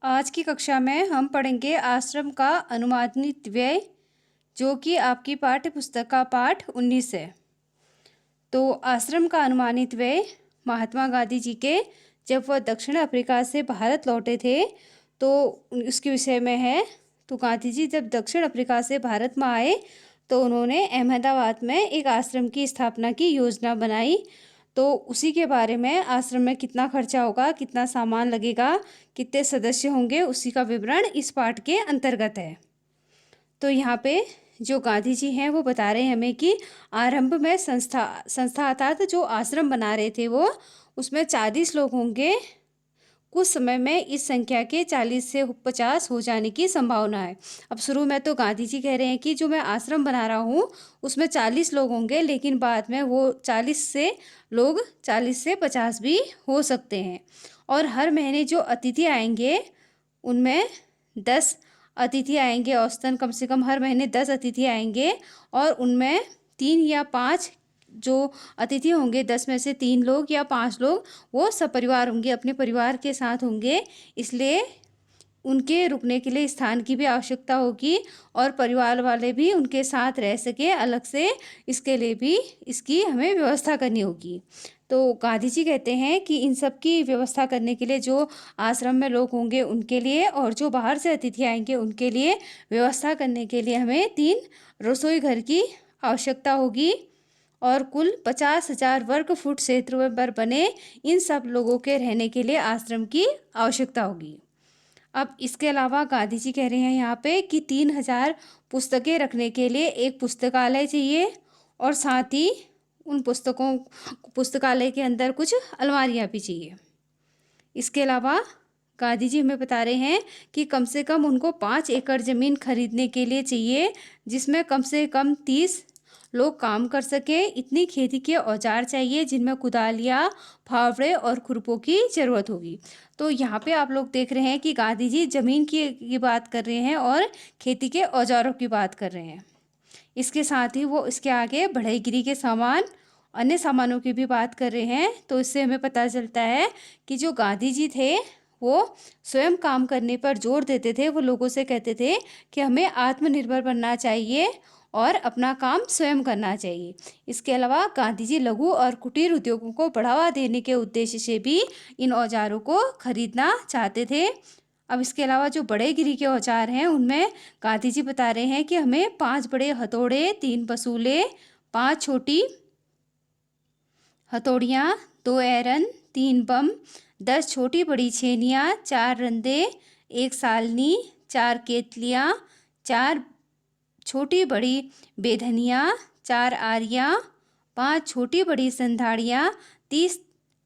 आज की कक्षा में हम पढ़ेंगे आश्रम का अनुमानित व्यय, जो कि आपकी पाठ्य पुस्तक का पाठ 19 है। तो आश्रम का अनुमानित व्यय महात्मा गांधी जी के जब वह दक्षिण अफ्रीका से भारत लौटे थे तो उसके विषय में है। तो गांधी जी जब दक्षिण अफ्रीका से भारत में आए तो उन्होंने अहमदाबाद में एक आश्रम की स्थापना की योजना बनाई। तो उसी के बारे में आश्रम में कितना खर्चा होगा, कितना सामान लगेगा, कितने सदस्य होंगे, उसी का विवरण इस पाठ के अंतर्गत है। तो यहाँ पे जो गांधी जी हैं वो बता रहे हैं हमें कि आरंभ में संस्था अर्थात जो आश्रम बना रहे थे वो उसमें 40 लोग होंगे। कुछ समय में इस संख्या के 40 से 50 हो जाने की संभावना है। अब शुरू में तो गांधी जी कह रहे हैं कि जो मैं आश्रम बना रहा हूँ उसमें 40 लोग होंगे, लेकिन बाद में वो 40 से 50 भी हो सकते हैं। और हर महीने जो अतिथि आएंगे उनमें 10 अतिथि आएंगे, औसतन कम से कम हर महीने 10 अतिथि आएंगे और उनमें 3 या 5 जो अतिथि होंगे, 10 में से 3 लोग या 5 लोग वो सपरिवार होंगे, अपने परिवार के साथ होंगे। इसलिए उनके रुकने के लिए स्थान की भी आवश्यकता होगी और परिवार वाले भी उनके साथ रह सके अलग से, इसके लिए भी इसकी हमें व्यवस्था करनी होगी। तो गांधी जी कहते हैं कि इन सब की व्यवस्था करने के लिए जो आश्रम में लोग होंगे उनके लिए और जो बाहर से अतिथि आएंगे उनके लिए व्यवस्था करने के लिए हमें 3 रसोई घर की आवश्यकता होगी और कुल 50,000 वर्ग फुट क्षेत्र पर बने इन सब लोगों के रहने के लिए आश्रम की आवश्यकता होगी। अब इसके अलावा गांधी जी कह रहे हैं यहाँ पे कि 3,000 पुस्तकें रखने के लिए एक पुस्तकालय चाहिए और साथ ही उन पुस्तकालय के अंदर कुछ अलमारियाँ भी चाहिए। इसके अलावा गांधी जी हमें बता रहे हैं कि कम से कम उनको 5 एकड़ ज़मीन खरीदने के लिए चाहिए, जिसमें कम से कम 30 लोग काम कर सके। इतनी खेती के औजार चाहिए जिनमें कुदालियाँ, फावड़े और खुरपों की ज़रूरत होगी। तो यहाँ पे आप लोग देख रहे हैं कि गांधी जी ज़मीन की बात कर रहे हैं और खेती के औजारों की बात कर रहे हैं। इसके साथ ही वो इसके आगे बढ़ईगिरी के सामान, अन्य सामानों की भी बात कर रहे हैं। तो इससे हमें पता चलता है कि जो गांधी जी थे वो स्वयं काम करने पर जोर देते थे। वो लोगों से कहते थे कि हमें आत्मनिर्भर बनना चाहिए और अपना काम स्वयं करना चाहिए। इसके अलावा गांधी जी लघु और कुटीर उद्योगों को बढ़ावा देने के उद्देश्य से भी इन औजारों को खरीदना चाहते थे। अब इसके अलावा जो बड़े गिरी के औजार हैं उनमें गांधी जी बता रहे हैं कि हमें 5 बड़े हथौड़े, 3 बसूले, 5 छोटी हथौड़ियाँ, 2 एरन, 3 बम, 10 छोटी बड़ी छेनियाँ, 4 रंदे, 1 सालनी, 4 केतलियाँ, 4 छोटी बड़ी बेधनियाँ, 4 आरियाँ, 5 छोटी बड़ी संधाड़ियाँ, 30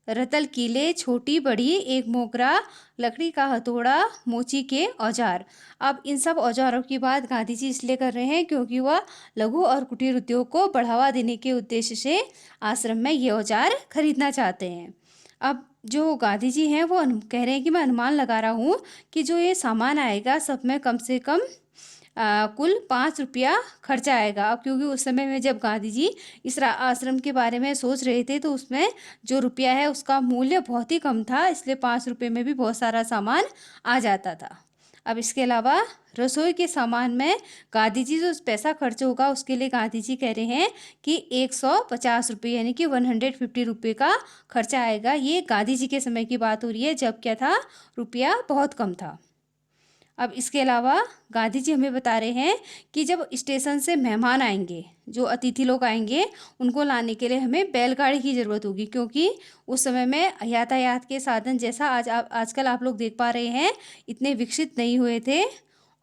रतल कीले छोटी बड़ी, 1 मोगरा, लकड़ी का हथौड़ा, मोची के औजार। अब इन सब औजारों की बात गांधी जी इसलिए कर रहे हैं क्योंकि वह लघु और कुटीर उद्योग को बढ़ावा देने के उद्देश्य से आश्रम में ये औजार खरीदना चाहते हैं। अब जो गांधी जी हैं वो कह रहे हैं कि मैं अनुमान लगा रहा हूँ कि जो ये सामान आएगा सब में कम से कम कुल 5 रुपया खर्चा आएगा। अब क्योंकि उस समय में जब गांधी जी इस आश्रम के बारे में सोच रहे थे तो उसमें जो रुपया है उसका मूल्य बहुत ही कम था, इसलिए 5 रुपये में भी बहुत सारा सामान आ जाता था। अब इसके अलावा रसोई के सामान में गांधी जी जो पैसा खर्च होगा उसके लिए गांधी जी कह रहे हैं कि 150 रुपये यानी कि 150 रुपये का खर्चा आएगा। ये गांधी जी के समय की बात हो रही है जब क्या था, रुपया बहुत कम था। अब इसके अलावा गांधी जी हमें बता रहे हैं कि जब स्टेशन से मेहमान आएंगे, जो अतिथि लोग आएंगे, उनको लाने के लिए हमें बैलगाड़ी की ज़रूरत होगी, क्योंकि उस समय में यातायात के साधन जैसा आजकल आप लोग देख पा रहे हैं इतने विकसित नहीं हुए थे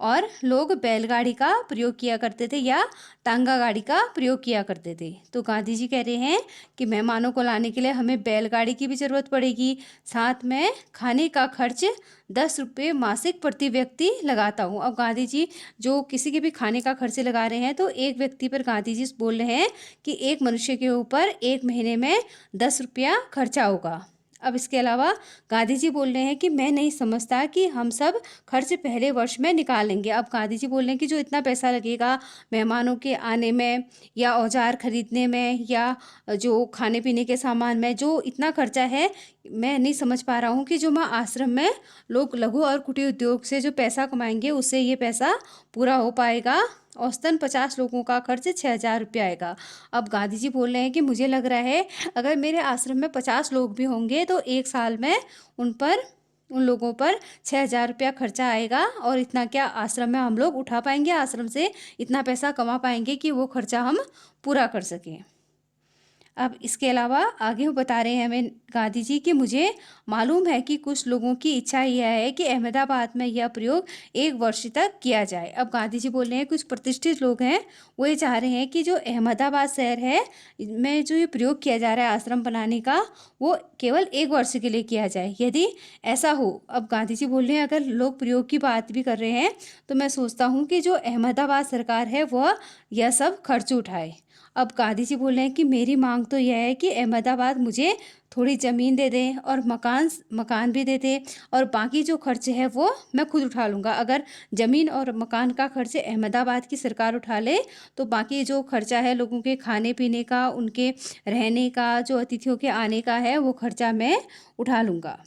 और लोग बैलगाड़ी का प्रयोग किया करते थे या टांगा गाड़ी का प्रयोग किया करते थे। तो गांधी जी कह रहे हैं कि मेहमानों को लाने के लिए हमें बैलगाड़ी की भी ज़रूरत पड़ेगी। साथ में खाने का खर्च 10 रुपये मासिक प्रति व्यक्ति लगाता हूँ। अब गांधी जी जो किसी के भी खाने का खर्च लगा रहे हैं तो एक व्यक्ति पर गांधी जी बोल रहे हैं कि एक मनुष्य के ऊपर एक महीने में 10 रुपया खर्चा होगा। अब इसके अलावा गांधी जी बोल रहे हैं कि मैं नहीं समझता कि हम सब खर्च पहले वर्ष में निकालेंगे। अब गांधी जी बोल रहे हैं कि जो इतना पैसा लगेगा मेहमानों के आने में या औजार खरीदने में या जो खाने पीने के सामान में जो इतना खर्चा है, मैं नहीं समझ पा रहा हूँ कि जो मैं आश्रम में लोग लघु और कुटीर उद्योग से जो पैसा कमाएंगे उससे ये पैसा पूरा हो पाएगा। औसतन 50 लोगों का खर्च 6,000 रुपया आएगा। अब गांधी जी बोल रहे हैं कि मुझे लग रहा है अगर मेरे आश्रम में 50 लोग भी होंगे तो एक साल में उन लोगों पर 6,000 रुपया खर्चा आएगा। और इतना क्या आश्रम में हम लोग उठा पाएंगे, आश्रम से इतना पैसा कमा पाएंगे कि वो खर्चा हम पूरा कर सकें। अब इसके अलावा आगे वो बता रहे हैं हमें गांधी जी कि मुझे मालूम है कि कुछ लोगों की इच्छा यह है कि अहमदाबाद में यह प्रयोग 1 वर्ष तक किया जाए। अब गांधी जी बोल रहे हैं कुछ प्रतिष्ठित लोग हैं वो ये चाह रहे हैं कि जो अहमदाबाद शहर है में जो ये प्रयोग किया जा रहा है आश्रम बनाने का, वो केवल 1 वर्ष के लिए किया जाए। यदि ऐसा हो, अब गांधी जी बोल रहे हैं अगर लोग प्रयोग की बात भी कर रहे हैं तो मैं सोचता हूँ कि जो अहमदाबाद सरकार है वह यह सब खर्च उठाए। अब गांधी जी बोल रहे हैं कि मेरी मांग तो यह है कि अहमदाबाद मुझे थोड़ी ज़मीन दे दें और मकान भी दे दें और बाकी जो खर्च है वो मैं खुद उठा लूँगा। अगर ज़मीन और मकान का खर्च अहमदाबाद की सरकार उठा ले तो बाकी जो खर्चा है लोगों के खाने पीने का, उनके रहने का, जो अतिथियों के आने का है वो खर्चा मैं उठा लूँगा।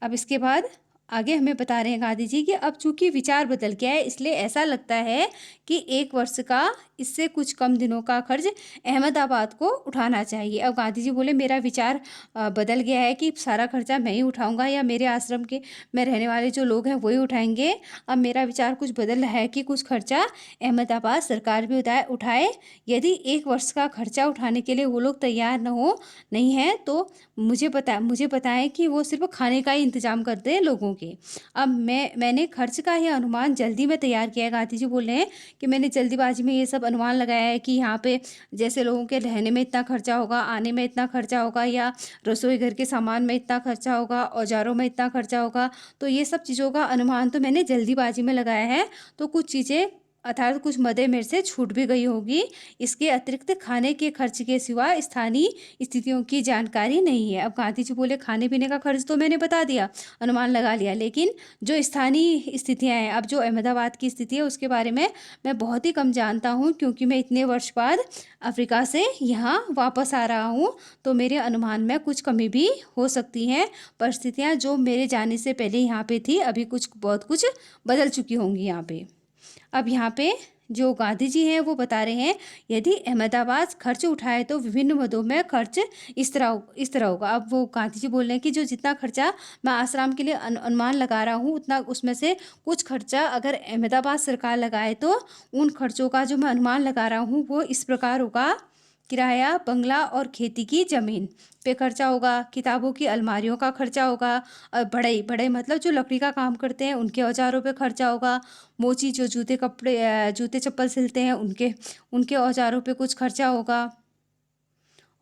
अब इसके बाद आगे हमें बता रहे हैं गांधी जी कि अब चूंकि विचार बदल गया है इसलिए ऐसा लगता है कि 1 वर्ष का इससे कुछ कम दिनों का खर्च अहमदाबाद को उठाना चाहिए। अब गांधी जी बोले मेरा विचार बदल गया है कि सारा खर्चा मैं ही उठाऊंगा या मेरे आश्रम के में रहने वाले जो लोग हैं वही उठाएंगे। अब मेरा विचार कुछ बदल रहा है कि कुछ खर्चा अहमदाबाद सरकार भी उठाए। यदि 1 वर्ष का खर्चा उठाने के लिए वो लोग तैयार नहीं है तो मुझे बताएं कि वो सिर्फ खाने का ही इंतजाम कर दे लोगों के। अब मैंने खर्च का यह अनुमान जल्दी में तैयार किया है। गांधी जी बोल रहे हैं कि मैंने जल्दीबाजी में ये सब अनुमान लगाया है कि यहाँ पे जैसे लोगों के रहने में इतना खर्चा होगा, आने में इतना खर्चा होगा, या रसोई घर के सामान में इतना खर्चा होगा, औजारों में इतना खर्चा होगा। तो ये सब चीज़ों का अनुमान तो मैंने जल्दीबाजी में लगाया है। तो कुछ चीज़ें अर्थात कुछ मदे मेरे से छूट भी गई होगी। इसके अतिरिक्त खाने के खर्च के सिवा स्थानीय स्थितियों की जानकारी नहीं है। अब गांधी जी बोले खाने पीने का खर्च तो मैंने बता दिया, अनुमान लगा लिया, लेकिन जो स्थानीय स्थितियां हैं, अब जो अहमदाबाद की स्थिति है उसके बारे में मैं बहुत ही कम जानता हूँ क्योंकि मैं इतने वर्ष बाद अफ्रीका से यहाँ वापस आ रहा हूँ। तो मेरे अनुमान में कुछ कमी भी हो सकती हैं। परिस्थितियाँ जो मेरे जाने से पहले यहाँ पे थी अभी बहुत कुछ बदल चुकी होंगी यहाँ पे। अब यहाँ पे जो गांधी जी हैं वो बता रहे हैं यदि अहमदाबाद खर्च उठाए तो विभिन्न मदों में खर्च इस तरह होगा। अब वो गांधी जी बोल रहे हैं कि जो जितना खर्चा मैं आश्रम के लिए अनुमान लगा रहा हूँ उतना उसमें से कुछ खर्चा अगर अहमदाबाद सरकार लगाए तो उन खर्चों का जो मैं अनुमान लगा रहा हूँ वो इस प्रकार होगा। किराया, बंगला और खेती की ज़मीन पे खर्चा होगा, किताबों की अलमारियों का खर्चा होगा, और बड़े मतलब जो लकड़ी का काम करते हैं उनके औजारों पे खर्चा होगा, मोची जो जूते चप्पल सिलते हैं उनके औजारों पे कुछ खर्चा होगा।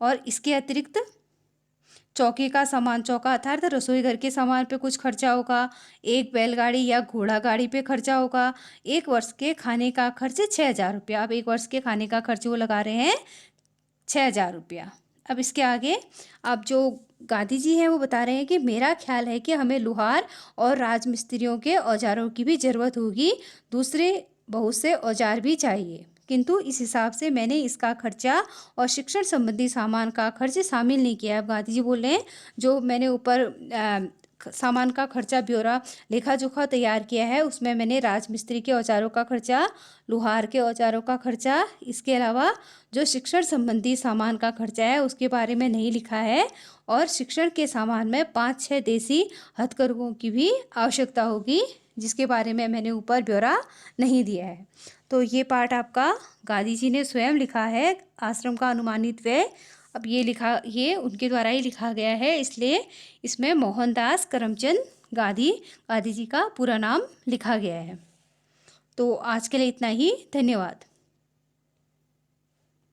और इसके अतिरिक्त चौकी का सामान, चौका अर्थात रसोई घर के सामान पे कुछ खर्चा होगा, एक बैलगाड़ी या घोड़ा गाड़ी पे खर्चा होगा। 1 वर्ष के खाने का खर्च 6,000 रुपया। अब 1 वर्ष के खाने का खर्च वो लगा रहे हैं 6,000 रुपया। अब इसके आगे अब जो गांधी जी हैं वो बता रहे हैं कि मेरा ख्याल है कि हमें लोहार और राजमिस्त्रियों के औजारों की भी ज़रूरत होगी, दूसरे बहुत से औजार भी चाहिए, किंतु इस हिसाब से मैंने इसका खर्चा और शिक्षण संबंधी सामान का खर्च शामिल नहीं किया है। अब गांधी जी बोल रहे हैं जो मैंने ऊपर सामान का खर्चा ब्यौरा लेखा जोखा तैयार किया है उसमें मैंने राजमिस्त्री के औजारों का खर्चा, लोहार के औजारों का खर्चा, इसके अलावा जो शिक्षण संबंधी सामान का खर्चा है उसके बारे में नहीं लिखा है। और शिक्षण के सामान में 5-6 देसी हथकरघों की भी आवश्यकता होगी जिसके बारे में मैंने ऊपर ब्यौरा नहीं दिया है। तो ये पार्ट आपका गांधी जी ने स्वयं लिखा है, आश्रम का अनुमानित व्यय। अब ये उनके द्वारा ही लिखा गया है इसलिए इसमें मोहनदास करमचंद गांधी जी का पूरा नाम लिखा गया है। तो आज के लिए इतना ही, धन्यवाद।